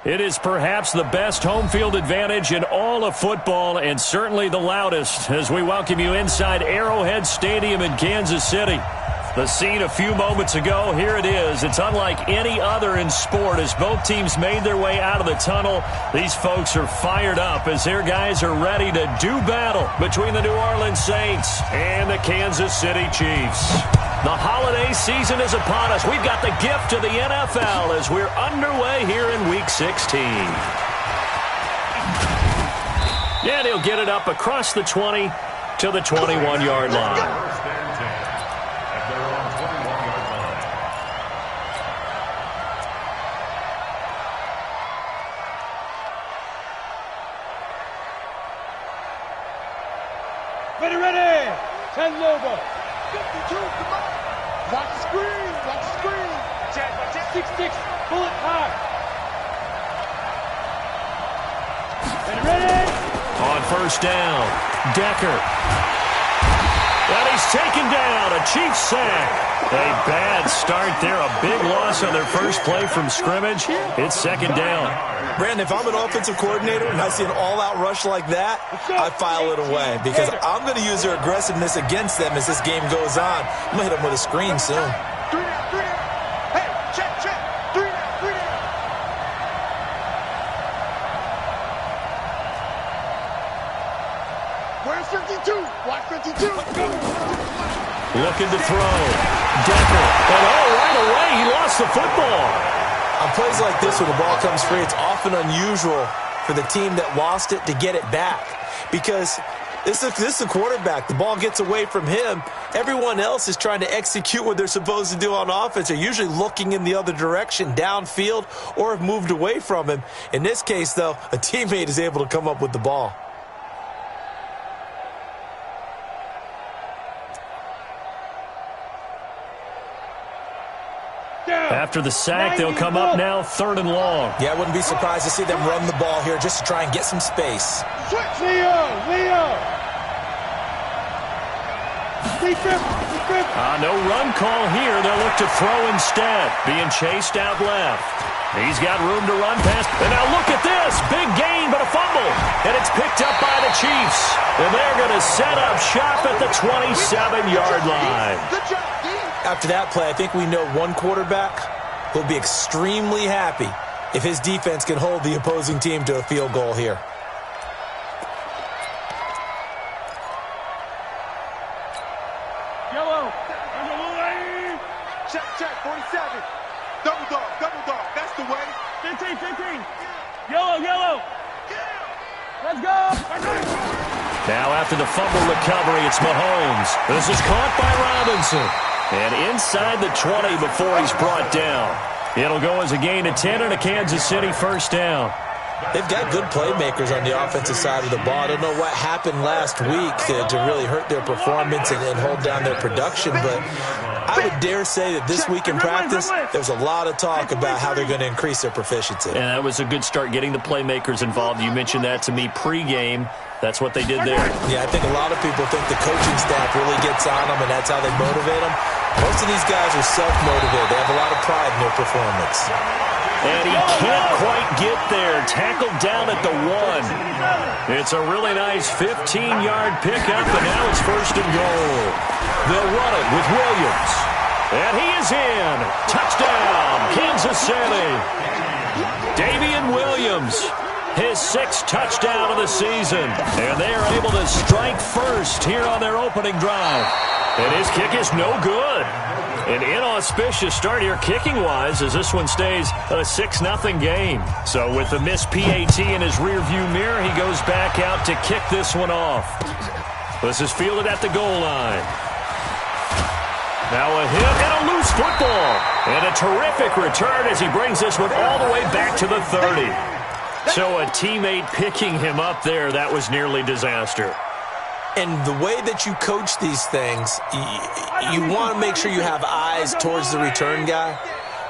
It is perhaps the best home field advantage in all of football and certainly the loudest as we welcome you inside Arrowhead Stadium in Kansas City. The scene a few moments ago, here it is. It's unlike any other in sport as both teams made their way out of the tunnel. These folks are fired up as their guys are ready to do battle between the New Orleans Saints and the Kansas City Chiefs. The holiday season is upon us. We've got the gift of the NFL as we're underway here in Week 16. And he'll get it up across the 20 to the 21-yard line. Ready, 10 Lobo. 52, come on. Watch the screen, watch the screen. Check, 6-6, pull it high. Ready. On first down, Decker. And he's taken down, a Chiefs sack. A bad start there, a big loss on their first play from scrimmage. It's second down. Brandon, if I'm an offensive coordinator and I see an all-out rush like that, I file it away because I'm going to use their aggressiveness against them as this game goes on. I'm going to hit them with a screen soon. 3 down. Hey, check. 3 down. Where's 52? Watch 52. Go. Looking to throw. Decker. And right away, he lost the football. On plays like this where the ball comes free, it's often unusual for the team that lost it to get it back because this is a quarterback. The ball gets away from him. Everyone else is trying to execute what they're supposed to do on offense. They're usually looking in the other direction, downfield, or have moved away from him. In this case, though, a teammate is able to come up with the ball. After the sack, they'll come up now 3rd and long. Yeah, I wouldn't be surprised to see them run the ball here just to try and get some space. Switch, Leo. No run call here. They'll look to throw instead. Being chased out left. He's got room to run past. And now look at this. Big gain, but a fumble. And it's picked up by the Chiefs. And they're going to set up shop at the 27-yard line. After that play, I think we know one quarterback will be extremely happy if his defense can hold the opposing team to a field goal here. Yellow. Check, 47. Double dog. That's the way. 15. Yellow. Let's go. Now after the fumble recovery, it's Mahomes. This is caught by Robinson. And inside the 20 before he's brought down. It'll go as a gain of 10 and a Kansas City first down. They've got good playmakers on the offensive side of the ball. I don't know what happened last week to really hurt their performance and hold down their production, but I would dare say that this week in practice, there's a lot of talk about how they're going to increase their proficiency. And that was a good start getting the playmakers involved. You mentioned that to me pregame. That's what they did there. Yeah, I think a lot of people think the coaching staff really gets on them, and that's how they motivate them. Most of these guys are self-motivated. They have a lot of pride in their performance. And he can't quite get there. Tackled down at the 1. It's a really nice 15-yard pickup, and now it's 1st and goal. They'll run it with Williams. And he is in. Touchdown, Kansas City. Damian Williams, his 6th touchdown of the season. And they are able to strike first here on their opening drive. And his kick is no good. An inauspicious start here kicking-wise as this one stays a 6-0 game. So with the missed PAT in his rearview mirror, he goes back out to kick this one off. This is fielded at the goal line. Now a hit and a loose football. And a terrific return as he brings this one all the way back to the 30. So a teammate picking him up there, that was nearly disaster. And the way that you coach these things, you want to make sure you have eyes towards the return guy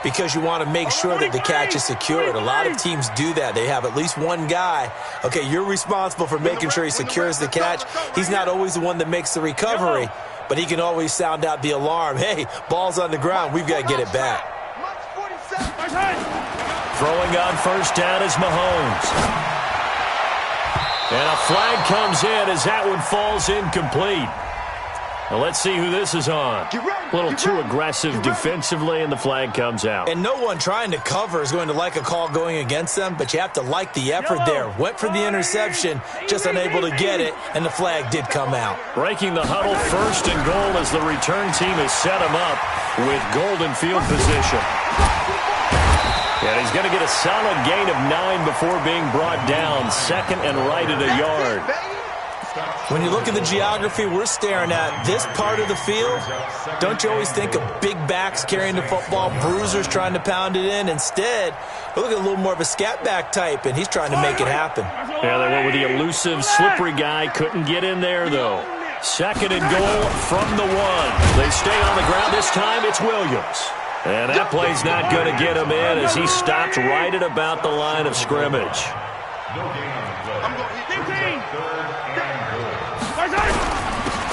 because you want to make sure that the catch is secured. A lot of teams do that. They have at least one guy. Okay, you're responsible for making sure he secures the catch. He's not always the one that makes the recovery, but he can always sound out the alarm. Hey, ball's on the ground. We've got to get it back. Throwing on first down is Mahomes. And a flag comes in as that one falls incomplete. Well, let's see who this is on. A little too aggressive defensively, and the flag comes out. And no one trying to cover is going to like a call going against them, but you have to like the effort there. Went for the interception, just unable to get it, and the flag did come out. Breaking the huddle, first and goal as the return team has set him up with golden field position. And he's going to get a solid gain of 9 before being brought down. Second and right at a yard. When you look at the geography we're staring at, this part of the field, don't you always think of big backs carrying the football, bruisers trying to pound it in? Instead, look at a little more of a scat back type, and he's trying to make it happen. Yeah, they went with the elusive, slippery guy. Couldn't get in there, though. Second and goal from the 1. They stay on the ground. This time it's Williams. And that play's not going to get him in as he stopped right at about the line of scrimmage.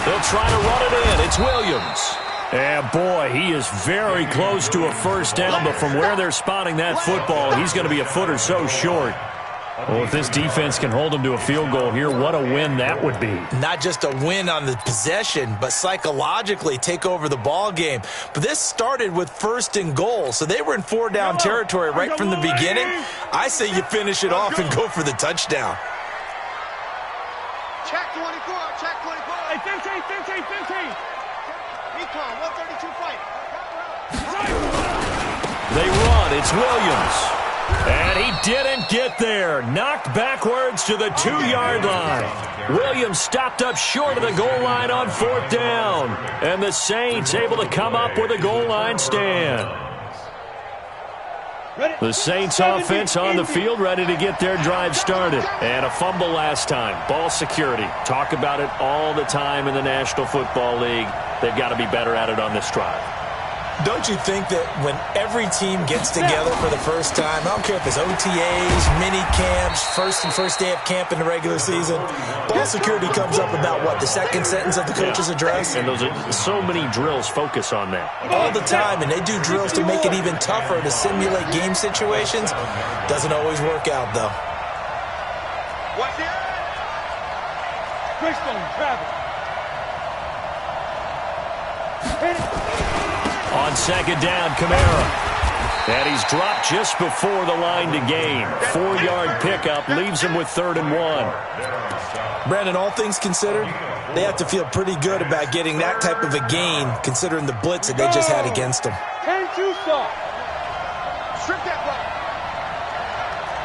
They'll try to run it in. It's Williams. And, boy, he is very close to a first down, but from where they're spotting that football, he's going to be a foot or so short. Well, if this defense can hold him to a field goal here, what a win that would be. Not just a win on the possession, but psychologically take over the ball game. But this started with first and goal, so they were in 4-down territory right from the beginning. I say you finish it off and go for the touchdown. Check 24, check 24. Hey, 15. Recon, 132 fight. They run. It's Williams. And he didn't get there. Knocked backwards to the 2-yard line. Williams stopped up short of the goal line on 4th down. And the Saints able to come up with a goal line stand. The Saints offense on the field, ready to get their drive started. And a fumble last time. Ball security. Talk about it all the time in the National Football League. They've got to be better at it on this drive. Don't you think that when every team gets together for the first time, I don't care if it's OTAs, mini camps, first day of camp in the regular season, ball security comes up about, what, the second sentence of the coach's address? And those are so many drills focus on that. All the time, and they do drills to make it even tougher to simulate game situations. Doesn't always work out, though. Watch it. Christian, Travis. Hit it. On second down, Kamara. And he's dropped just before the line to gain. 4-yard pickup leaves him with 3rd and 1. Brandon, all things considered, they have to feel pretty good about getting that type of a gain, considering the blitz that they just had against them. 10-2 stop. Strip that ball.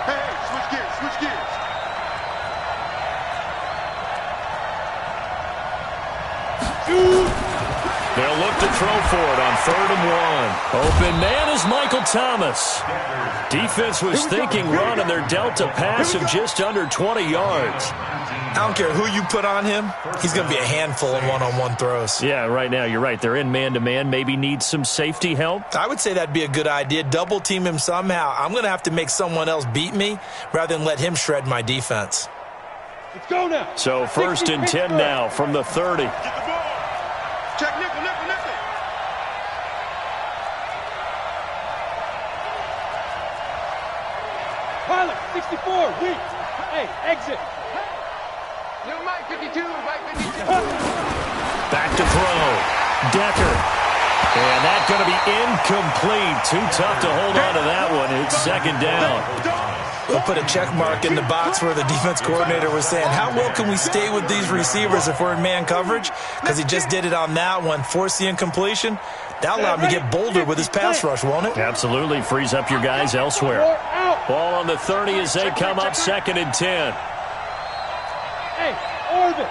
Hey, switch gears. They'll look to throw for it on 3rd and 1. Open man is Michael Thomas. Defense was thinking run, and they're dealt a pass of just under 20 yards. I don't care who you put on him. He's going to be a handful in one-on-one throws. Yeah, right now, you're right. They're in man-to-man. Maybe need some safety help. I would say that'd be a good idea. Double team him somehow. I'm going to have to make someone else beat me rather than let him shred my defense. Let's go now. So 1st and 10 now from the 30. Get the ball. Check nickel. Pilot, 64, weak. Hey, exit. New Mike 52, Mike 52. Back to throw. Decker. And that's going to be incomplete. Too tough to hold on to that one. It's 2nd down. We'll put a check mark in the box where the defense coordinator was saying, how well can we stay with these receivers if we're in man coverage? Because he just did it on that one. Force the incompletion. That'll allow him to get bolder with his pass rush, won't it? Absolutely. Frees up your guys elsewhere. Ball on the 30 as they come up 2nd and 10. Hey, orbit.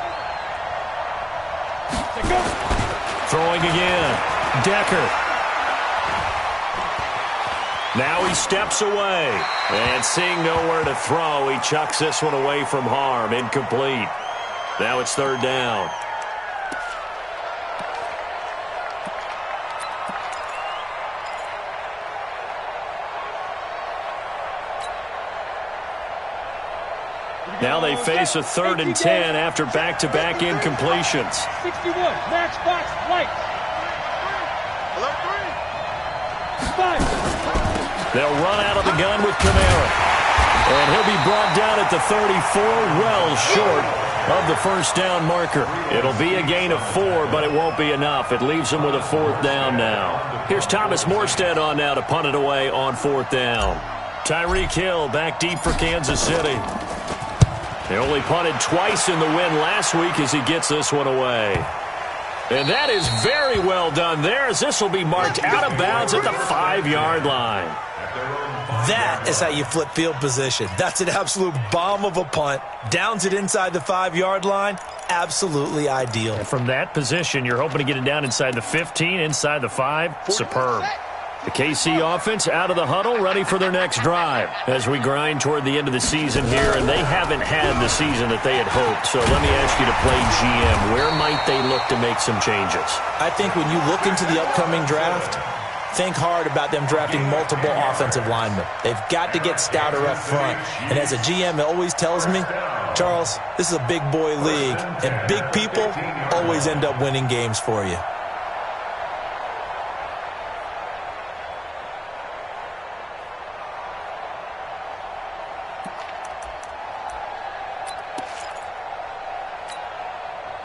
Throwing again. Decker. Now he steps away. And seeing nowhere to throw, he chucks this one away from harm. Incomplete. Now it's 3rd down. Now they face a 3rd and 10 after back-to-back incompletions. 61, matchbox lights. Alert 3. 5. They'll run out of the gun with Kamara. And he'll be brought down at the 34, well short of the first down marker. It'll be a gain of 4, but it won't be enough. It leaves them with a 4th down now. Here's Thomas Morstead on now to punt it away on 4th down. Tyreek Hill back deep for Kansas City. They only punted twice in the win last week as he gets this one away. And that is very well done there, as this will be marked out of bounds at the 5-yard line. That is how you flip field position. That's an absolute bomb of a punt. Downs it inside the 5-yard line. Absolutely ideal. And from that position, you're hoping to get it down inside the 15, inside the 5. Superb. The KC offense out of the huddle, ready for their next drive as we grind toward the end of the season here, and they haven't had the season that they had hoped. So let me ask you to play GM. Where might they look to make some changes? I think when you look into the upcoming draft, think hard about them drafting multiple offensive linemen. They've got to get stouter up front. And as a GM, it always tells me, Charles, this is a big boy league, and big people always end up winning games for you.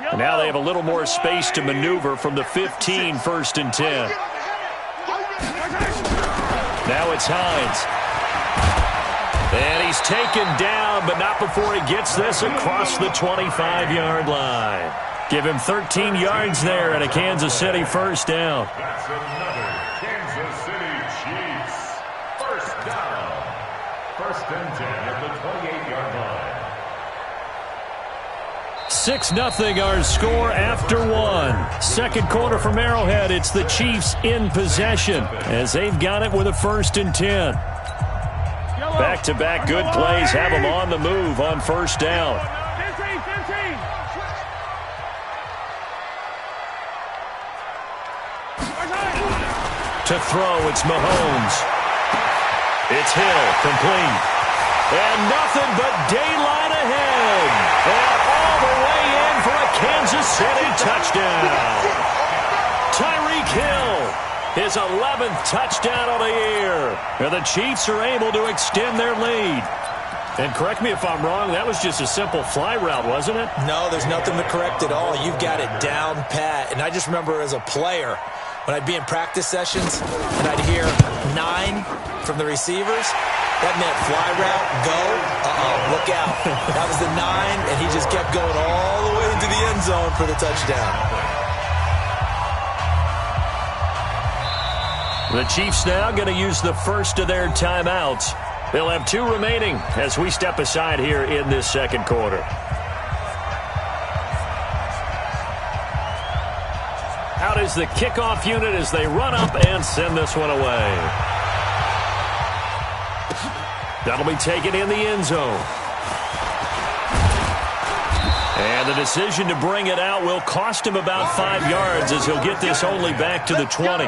And now they have a little more space to maneuver from the 15, 1st and 10. Now it's Hines. And he's taken down, but not before he gets this across the 25-yard line. Give him 13 yards there and a Kansas City 1st down. That's another Kansas City Chiefs 1st down. 1st and 10 at the 28-yard line. 6-0 our score after 1. 2nd quarter from Arrowhead. It's the Chiefs in possession as they've got it with a 1st and 10. Back-to-back good plays have them on the move on 1st down. To throw, it's Mahomes. It's Hill, complete. And nothing but daylight ahead. And all the way in for a Kansas City touchdown. Tyreek Hill, his 11th touchdown of the year. And the Chiefs are able to extend their lead. And correct me if I'm wrong, that was just a simple fly route, wasn't it? No, there's nothing to correct at all. You've got it down pat. And I just remember as a player, when I'd be in practice sessions and I'd hear 9 from the receivers, that meant fly route, go, look out. That was the 9, and he just kept going all the way into the end zone for the touchdown. The Chiefs now going to use the first of their timeouts. They'll have 2 remaining as we step aside here in this 2nd quarter. Out is the kickoff unit as they run up and send this one away. That'll be taken in the end zone. And the decision to bring it out will cost him about 5 yards as he'll get this only back to the 20.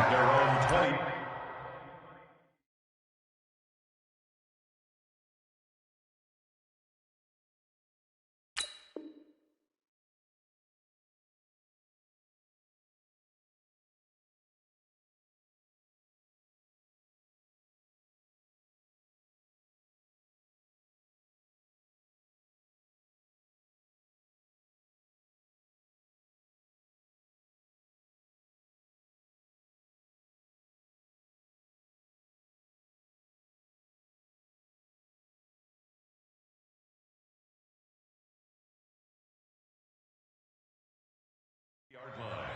Yard line.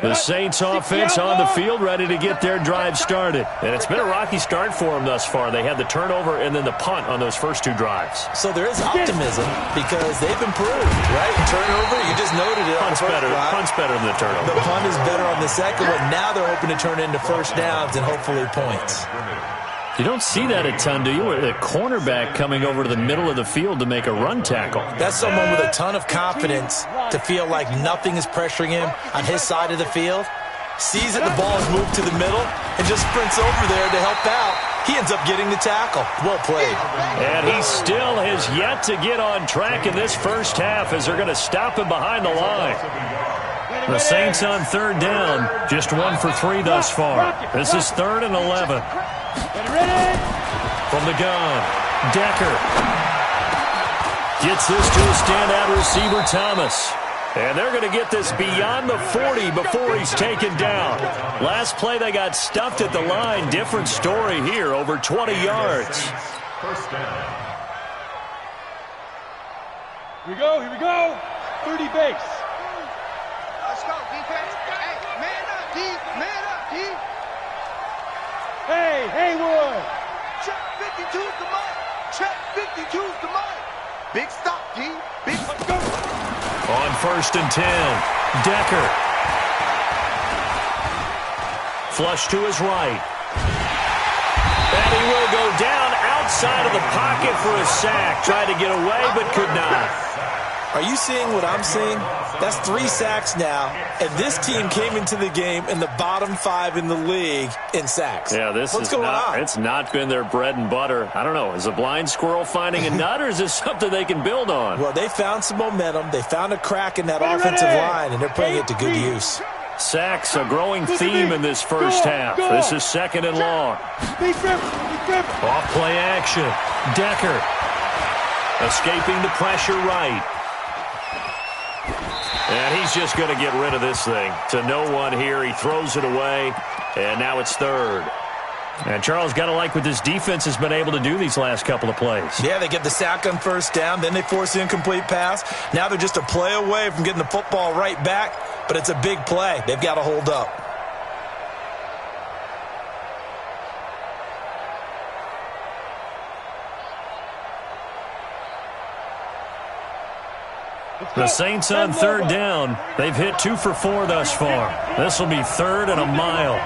The Saints offense on the field, ready to get their drive started. And it's been a rocky start for them thus far. They had the turnover and then the punt on those first 2 drives. So there is optimism because they've improved, right? Turnover, you just noted it. Punt's better than the turnover. The punt is better on the second one. Now they're hoping to turn into 1st downs and hopefully points. You don't see that a ton, do you? Where the cornerback coming over to the middle of the field to make a run tackle. That's someone with a ton of confidence to feel like nothing is pressuring him on his side of the field. Sees that the ball is moved to the middle and just sprints over there to help out. He ends up getting the tackle. Well played. And he still has yet to get on track in this first half as they're going to stop him behind the line. The Saints on third down, just 1 for 3 thus far. This is 3rd and 11. From the gun, Decker gets this to a standout receiver, Thomas. And they're going to get this beyond the 40 before he's taken down. Last play, they got stuffed at the line. Different story here, over 20 yards. First down. Here we go. 30 base. Let's go, defense. Hey, man up, D. Man up, D. Hey, Haywood. Check 52's the mic. Check 52's the mic. Big stop, D. Big Let's go. On 1st and 10, Decker. Flush to his right. And he will go down outside of the pocket for a sack. Tried to get away, but could not. Are you seeing what I'm seeing? That's 3 sacks now, and this team came into the game in the bottom 5 in the league in sacks. Yeah, What's going on? It's not been their bread and butter. I don't know. Is a blind squirrel finding a nut, or is this something they can build on? Well, they found some momentum. They found a crack in that offensive line, and they're putting it to good use. Sacks, a growing theme in this first half. This is 2nd and long. Off play action. Decker escaping the pressure right. And he's just going to get rid of this thing. To no one here. He throws it away. And now it's 3rd. And Charles, got to like what this defense has been able to do these last couple of plays. Yeah, they get the sack on 1st down. Then they force the incomplete pass. Now they're just a play away from getting the football right back. But it's a big play. They've got to hold up. The Saints on 3rd down. They've hit 2 for 4 thus far. This will be 3rd and a mile.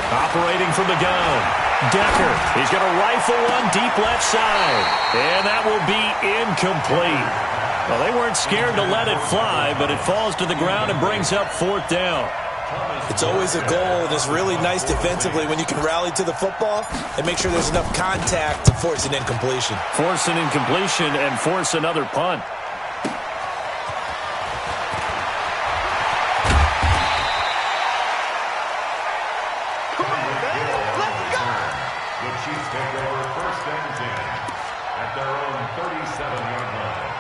Operating from the gun. Decker. He's going to rifle one deep left side. And that will be incomplete. Well, they weren't scared to let it fly, but it falls to the ground and brings up 4th down. It's always a goal, and it's really nice defensively when you can rally to the football and make sure there's enough contact to force an incompletion. Force an incompletion and force another punt. Come on, man. Let's go. The Chiefs take over 1st and 10 at their own 37-yard line.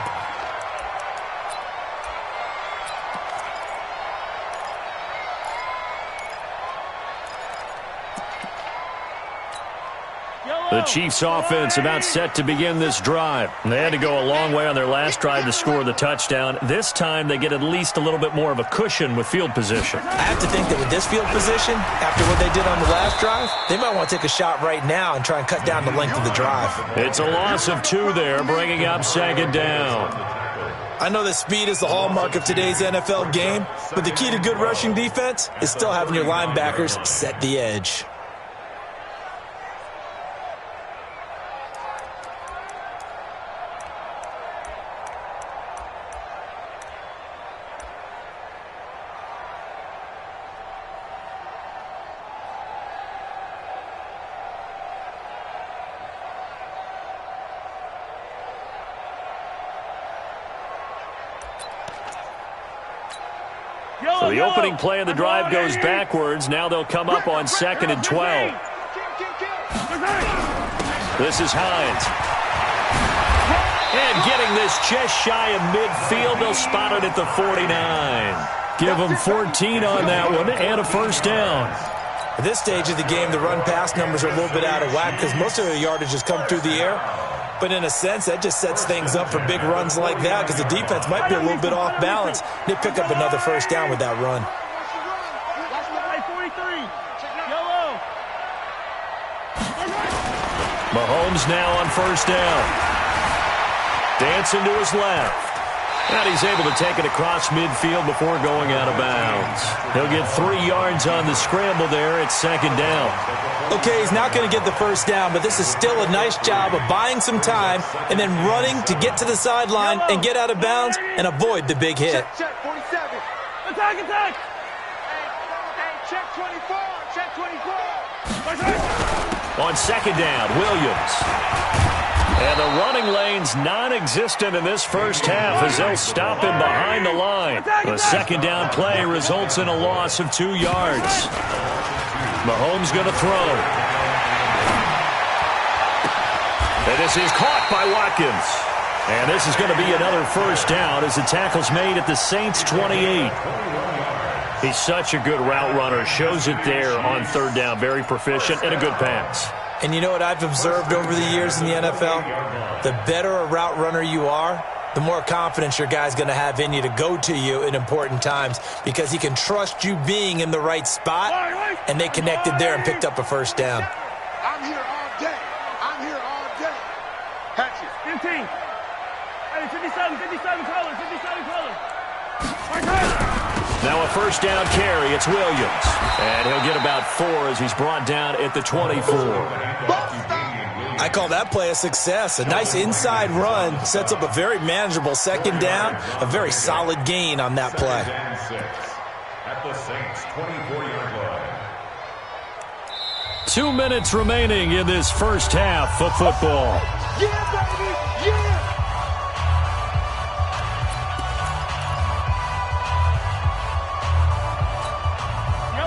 The Chiefs offense about set to begin this drive. They had to go a long way on their last drive to score the touchdown. This time they get at least a little bit more of a cushion with field position. I have to think that with this field position, after what they did on the last drive, they might want to take a shot right now and try and cut down the length of the drive. It's a loss of 2 there, bringing up 2nd down. I know that speed is the hallmark of today's NFL game, but the key to good rushing defense is still having your linebackers set the edge. So the opening play of the drive goes backwards. Now they'll come up on 2nd and 12. This is Hines. And getting this just shy of midfield. They'll spot it at the 49. Give them 14 on that one and a 1st down. At this stage of the game, the run-pass numbers are a little bit out of whack because most of the yardage has come through the air. But in a sense, that just sets things up for big runs like that because the defense might be a little bit off balance. They pick up another 1st down with that run. Mahomes now on 1st down. Dancing to his left. And he's able to take it across midfield before going out of bounds. He'll get 3 yards on the scramble there. It's second down. Okay, he's not going to get the first down, but this is still a nice job of buying some time and then running to get to the sideline and get out of bounds and avoid the big hit. Check 47. Attack, attack! Hey, check 24. Check 24. On second down, Williams. And the running lane's non-existent in this first half as they'll stop him behind the line. The second down play results in a loss of 2 yards. Mahomes going to throw. And this is caught by Watkins. And this is going to be another first down as the tackle's made at the Saints' 28. He's such a good route runner. Shows it there on third down. Very proficient and a good pass. And you know what I've observed over the years in the NFL? The better a route runner you are, the more confidence your guy's going to have in you to go to you in important times because he can trust you being in the right spot, and they connected there and picked up a first down. I'm here all day. I'm here all day. Hatchet. 15. Hey, 57 colors, 57 colors. Now a first down carry. It's Williams. And he'll get about 4 as he's brought down at the 24. I call that play a success. A nice inside run sets up a very manageable second down, a very solid gain on that play. At the Saints' 24-yard line. 2 minutes remaining in this first half of football. Yeah, baby. Yeah.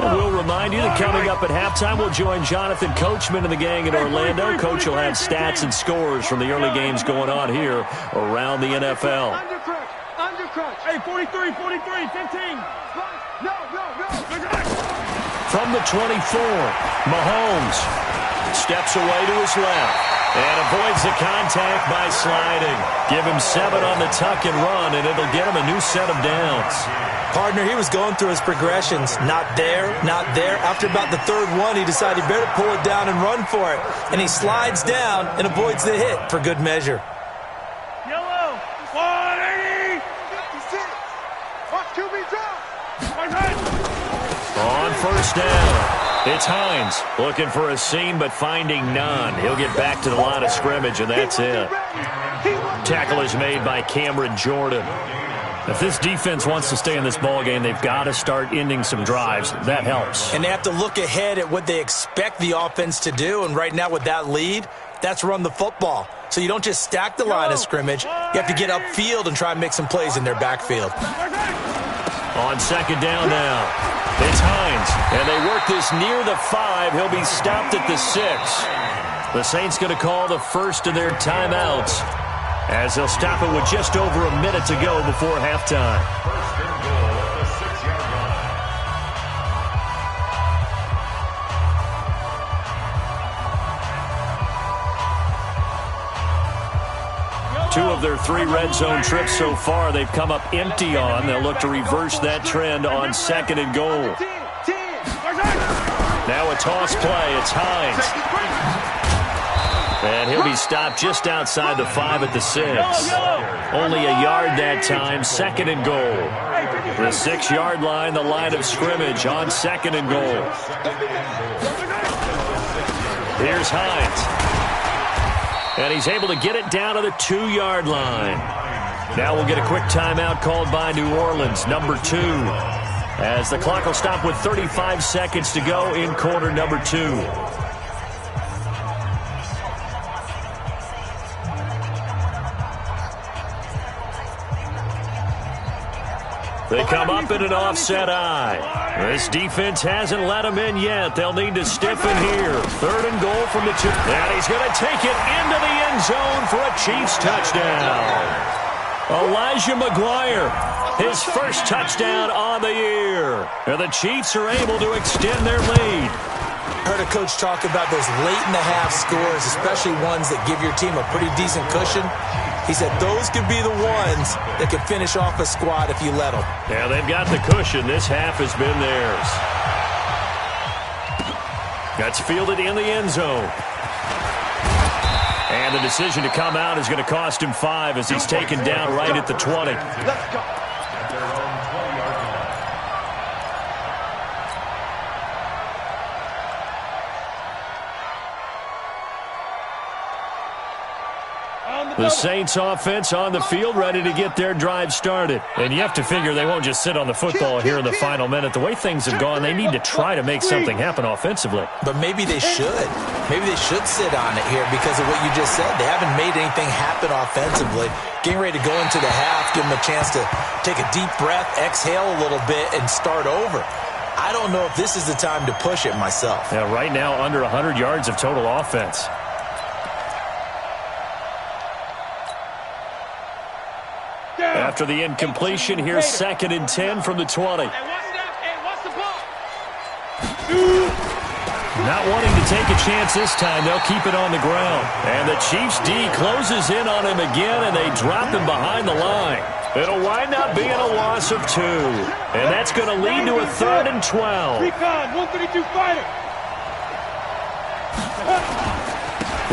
We'll remind you that coming up at halftime, we'll join Jonathan Coachman and the gang in Orlando. Coach will have stats and scores from the early games going on here around the NFL. Undercrunch. Undercrunch. Hey, 43, 15. No. From the 24, Mahomes steps away to his left and avoids the contact by sliding. Give him 7 on the tuck and run, and it'll get him a new set of downs. Partner, he was going through his progressions. Not there, not there. After about the third one, he decided he better pull it down and run for it. And he slides down and avoids the hit for good measure. Yellow, 180. 56. Watch QB drop. On first down, it's Hines looking for a seam but finding none. He'll get back to the line of scrimmage, and that's it. Tackle is made by Cameron Jordan. If this defense wants to stay in this ballgame, they've got to start ending some drives. That helps. And they have to look ahead at what they expect the offense to do. And right now with that lead, that's run the football. So you don't just stack the line of scrimmage. You have to get upfield and try and make some plays in their backfield. On second down now, it's Hines. And they work this near the 5. He'll be stopped at the 6. The Saints going to call the first of their timeouts, as they'll stop it with just over a minute to go before halftime. First and goal at the 6-yard line. 2 of their 3 red zone trips so far they've come up empty on. They'll look to reverse that trend on second and goal. Now a toss play. It's Hines. And he'll be stopped just outside the 5 at the 6. Only a yard that time, second and goal. The 6-yard line, the line of scrimmage on second and goal. Here's Hines. And he's able to get it down to the 2-yard line. Now we'll get a quick timeout called by New Orleans, number 2. As the clock will stop with 35 seconds to go in quarter number 2. They come up in an offset eye. This defense hasn't let them in yet. They'll need to stiffen here. Third and goal from the 2. And he's going to take it into the end zone for a Chiefs touchdown. Elijah McGuire, his first touchdown on the year. And the Chiefs are able to extend their lead. Heard a coach talk about those late-in-the-half scores, especially ones that give your team a pretty decent cushion. He said those could be the ones that could finish off a squad if you let them. Yeah, they've got the cushion. This half has been theirs. That's fielded in the end zone. And And the decision to come out is going to cost him 5 as he's taken down right at the 20. Let's go. At their own 20-yard line. The Saints offense on the field, ready to get their drive started. And you have to figure they won't just sit on the football here in the final minute. The way things have gone, they need to try to make something happen offensively. But maybe they should. Maybe they should sit on it here because of what you just said. They haven't made anything happen offensively. Getting ready to go into the half, give them a chance to take a deep breath, exhale a little bit, and start over. I don't know if this is the time to push it myself. Yeah, right now under 100 yards of total offense. After the incompletion, here's 2nd and 10 from the 20. Not wanting to take a chance this time, they'll keep it on the ground. And the Chiefs D closes in on him again, and they drop him behind the line. It'll wind up being a loss of 2. And that's going to lead to a 3rd and 12. Recon, 132 fighter.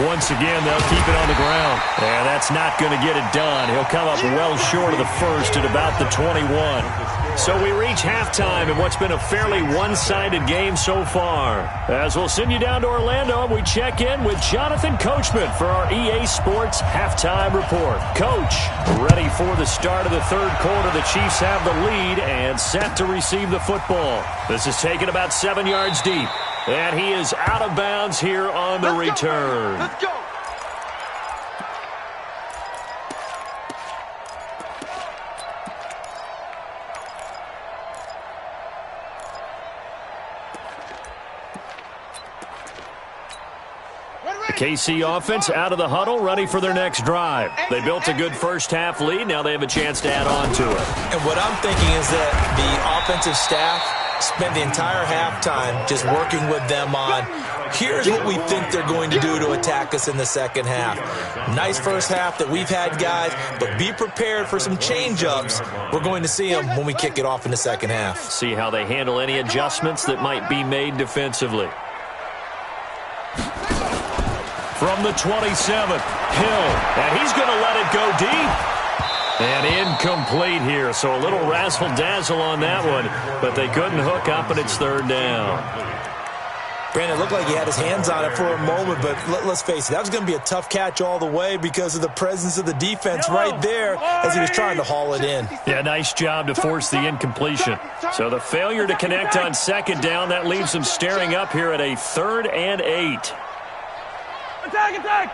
Once again, they'll keep it on the ground. And that's not going to get it done. He'll come up well short of the first at about the 21. So we reach halftime in what's been a fairly one-sided game so far. As we'll send you down to Orlando, we check in with Jonathan Coachman for our EA Sports Halftime Report. Coach, ready for the start of the third quarter. The Chiefs have the lead and set to receive the football. This is taken about 7 yards deep. And he is out of bounds here on the return. Let's go. KC offense out of the huddle, ready for their next drive. They built a good first-half lead. Now they have a chance to add on to it. And what I'm thinking is that the offensive staff spent the entire halftime just working with them on, here's what we think they're going to do to attack us in the second half. Nice first half that we've had, guys, but be prepared for some change-ups. We're going to see them when we kick it off in the second half. See how they handle any adjustments that might be made defensively. From the 27, Hill, and he's going to let it go deep. And incomplete here, so a little razzle-dazzle on that one, but they couldn't hook up, and it's 3rd down. Brandon, it looked like he had his hands on it for a moment, but let's face it, that was going to be a tough catch all the way because of the presence of the defense right there as he was trying to haul it in. Yeah, nice job to force the incompletion. So the failure to connect on 2nd down, that leaves them staring up here at a 3rd and 8. Attack, attack!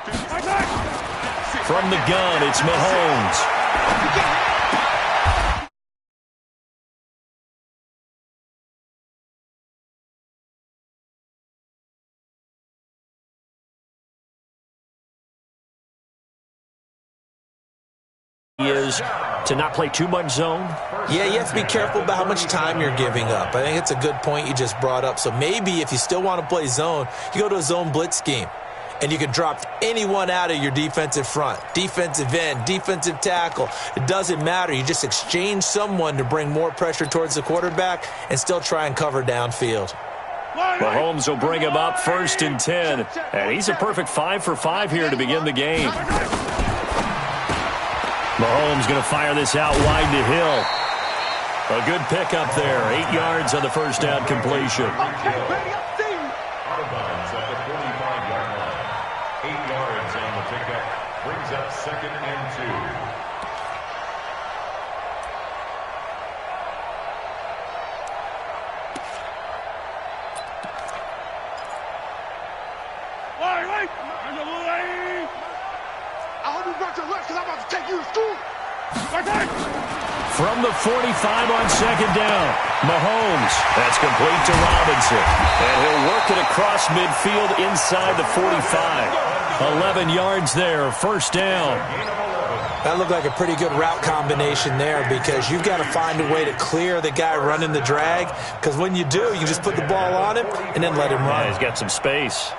Attack! From the gun, it's Mahomes. Is to not play too much zone. Yeah, you have to be careful about how much time you're giving up. I think it's a good point you just brought up. So maybe if you still want to play zone, you go to a zone blitz scheme. And you can drop anyone out of your defensive front, defensive end, defensive tackle. It doesn't matter. You just exchange someone to bring more pressure towards the quarterback and still try and cover downfield. Mahomes will bring him up 1st and 10. And he's a perfect 5 for 5 here to begin the game. Mahomes going to fire this out wide to Hill. A good pickup there. 8 yards on the first down completion. Out of bounds at the 45-yard line. 8 yards on the pickup. Brings up 2nd and 2. I hope you brought your lunch because I'm about to take you to school. From the 45 on 2nd down, Mahomes. That's complete to Robinson. And he'll work it across midfield inside the 45. 11 yards there, 1st down. That looked like a pretty good route combination there because you've got to find a way to clear the guy running the drag because when you do, you just put the ball on him and then let him run. Yeah, he's got some space.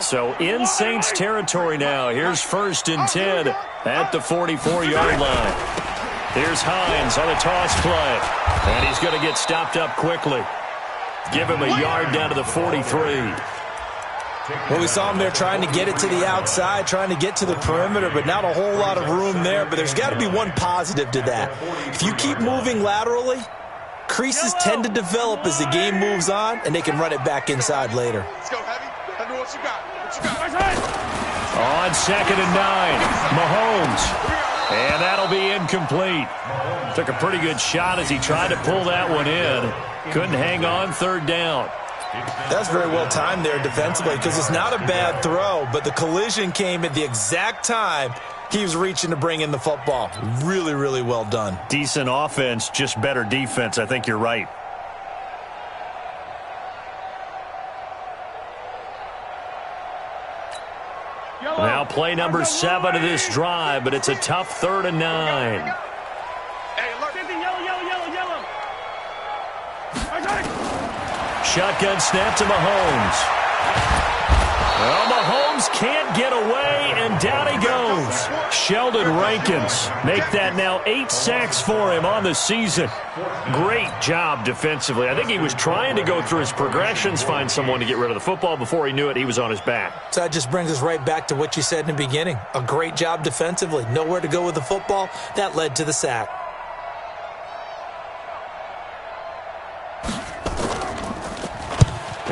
So in Saints territory now. Here's 1st and 10 at the 44-yard line. Here's Hines on a toss play. And he's going to get stopped up quickly. Give him a yard down to the 43. Well, we saw him there trying to get it to the outside, trying to get to the perimeter, but not a whole lot of room there. But there's got to be one positive to that. If you keep moving laterally, creases tend to develop as the game moves on, and they can run it back inside later. Let's go, Heavy. I know what you got. What you got? On 2nd and 9, Mahomes. And that'll be incomplete. Took a pretty good shot as he tried to pull that one in. Couldn't hang on 3rd down. That's very well timed there defensively because it's not a bad throw, but the collision came at the exact time he was reaching to bring in the football. Really, really well done. Decent offense, just better defense. I think you're right. Now play number 7 of this drive, but it's a tough 3rd and 9. Hey, alert. Yellow. Shotgun snap to Mahomes. Well, Mahomes can't get away, and down he goes. Sheldon Rankins make that now 8 sacks for him on the season. Great job defensively. I think he was trying to go through his progressions, find someone to get rid of the football. Before he knew it, he was on his back. So that just brings us right back to what you said in the beginning. A great job defensively. Nowhere to go with the football. That led to the sack.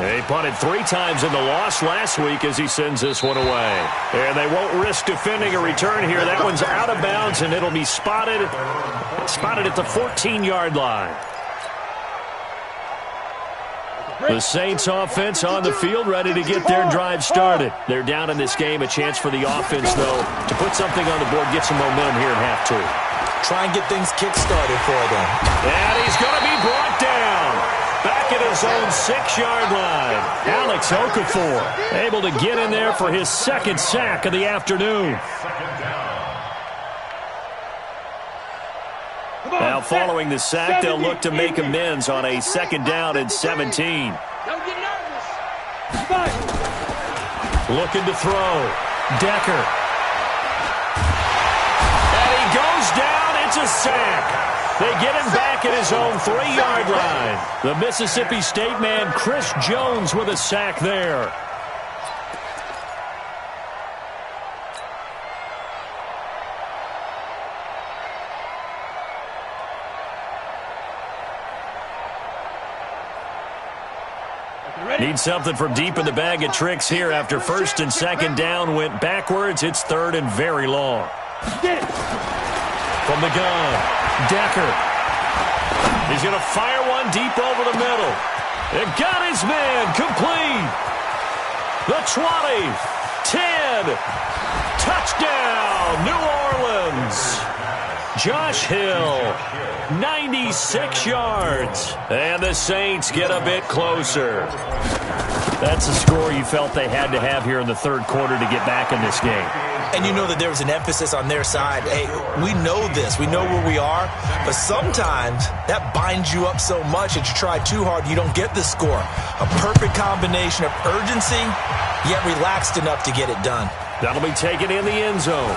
He punted 3 times in the loss last week as he sends this one away. And they won't risk defending a return here. That one's out of bounds, and it'll be spotted at the 14-yard line. The Saints offense on the field, ready to get their drive started. They're down in this game. A chance for the offense, though, to put something on the board, get some momentum here in half 2. Try and get things kick-started for them. And he's going to be brought down. Back at his own 6-yard line. Alex Okafor able to get in there for his 2nd sack of the afternoon. Now following the sack, they'll look to make amends on a 2nd down and 17. Don't get nervous. Looking to throw. Decker. And he goes down. It's a sack. They get him back at his own 3-yard line. The Mississippi State man, Chris Jones, with a sack there. Need something from deep in the bag of tricks here after 1st and 2nd down went backwards. It's 3rd and very long. From the gun. Decker. He's going to fire one deep over the middle. It got his man complete. The 20, 10, touchdown, New Orleans. Josh Hill, 96 yards. And the Saints get a bit closer. That's a score you felt they had to have here in the 3rd quarter to get back in this game. And you know that there was an emphasis on their side. Hey, we know this. We know where we are. But sometimes that binds you up so much that you try too hard, you don't get the score. A perfect combination of urgency, yet relaxed enough to get it done. That'll be taken in the end zone.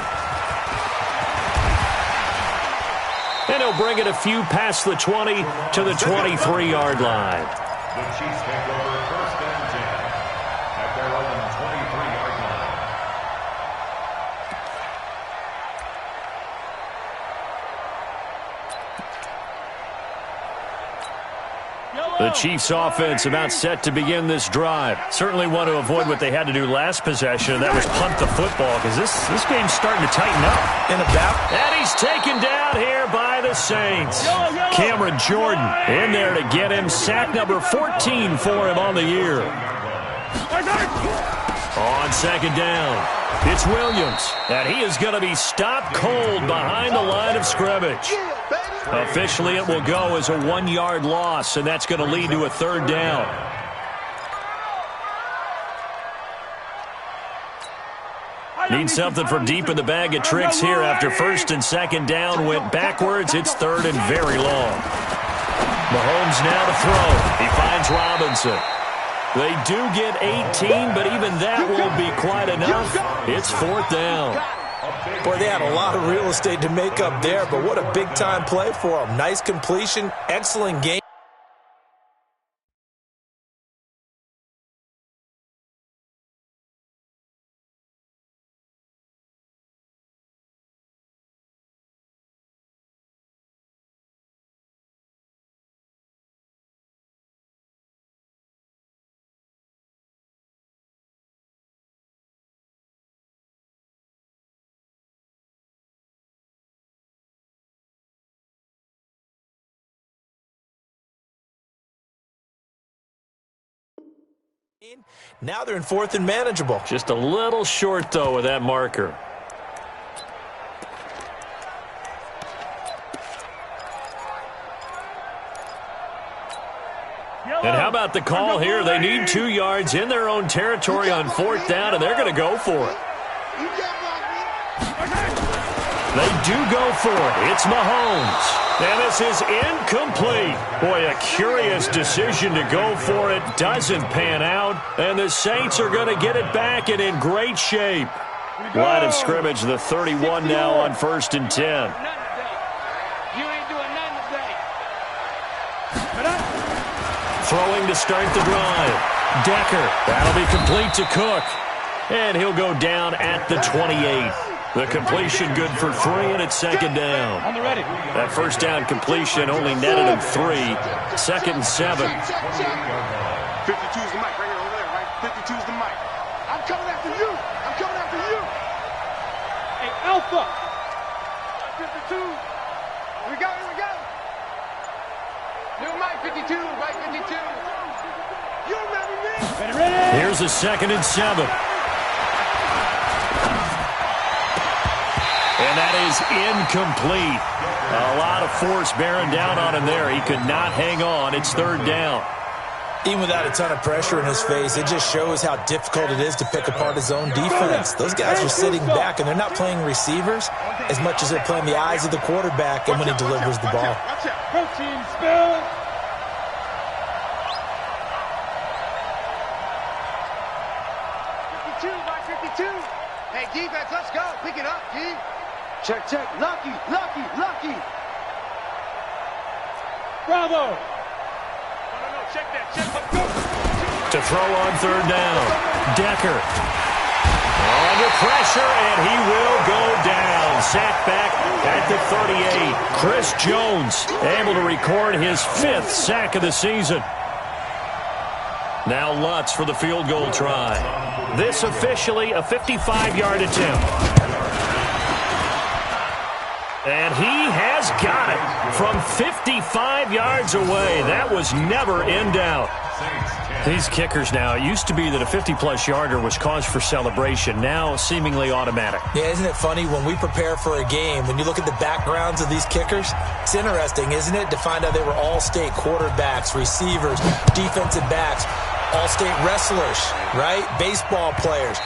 And he'll bring it a few past the 20 to the 23-yard line. The Chiefs take over 1st and 10 at their own 23-yard line. The Chiefs offense about set to begin this drive. Certainly want to avoid what they had to do last possession, and that was punt the football, because this game's starting to tighten up. And he's taken down here by the Saints. Cameron Jordan in there to get him. Sack number 14 for him on the year. On 2nd down, it's Williams, and he is going to be stopped cold behind the line of scrimmage. Officially, it will go as a 1-yard loss, and that's going to lead to a 3rd down. Need something from deep in the bag of tricks here after 1st and 2nd down went backwards. It's 3rd and very long. Mahomes now to throw. He finds Robinson. They do get 18, but even that won't be quite enough. It's 4th down. Boy, they had a lot of real estate to make up there, but what a big-time play for them. Nice completion, excellent game. Now they're in 4th and manageable. Just a little short, though, with that marker. And how about the call here? They need 2 yards in their own territory on 4th down, and they're going to go for it. They do go for it. It's Mahomes. And this is incomplete. Boy, a curious decision to go for it. Doesn't pan out. And the Saints are going to get it back and in great shape. Line of scrimmage, the 31 now on 1st and 10. You ain't doing nothing today. Throwing to start the drive. Decker. That'll be complete to Cook. And he'll go down at the 28. The completion good for 3, and it's 2nd down. On the ready. That 1st down completion only netted him 3. 2nd and 7. 52's the mic right here over there, right? 52's the mic. I'm coming after you. I'm coming after you. Hey, Alpha. 52. We go. New mic 52, right 52. You remember me? Ready. Here's a 2nd and 7. And that is incomplete. A lot of force bearing down on him there. He could not hang on. It's 3rd down. Even without a ton of pressure in his face, it just shows how difficult it is to pick apart his own defense. Those guys are sitting back, and they're not playing receivers as much as they're playing the eyes of the quarterback and when he delivers the ball. Protein spill. Hey, defense, let's go. Pick it up, D. Check. Lucky. Bravo. No, check that. To throw on 3rd down. Decker. Under pressure, and he will go down. Sacked back at the 38. Chris Jones able to record his 5th sack of the season. Now Lutz for the field goal try. This officially a 55-yard attempt. And he has got it from 55 yards away. That was never in doubt. These kickers now, it used to be that a 50-plus yarder was cause for celebration. Now seemingly automatic. Yeah, isn't it funny when we prepare for a game, when you look at the backgrounds of these kickers, it's interesting, isn't it, to find out they were all-state quarterbacks, receivers, defensive backs, all-state wrestlers, right? Baseball players.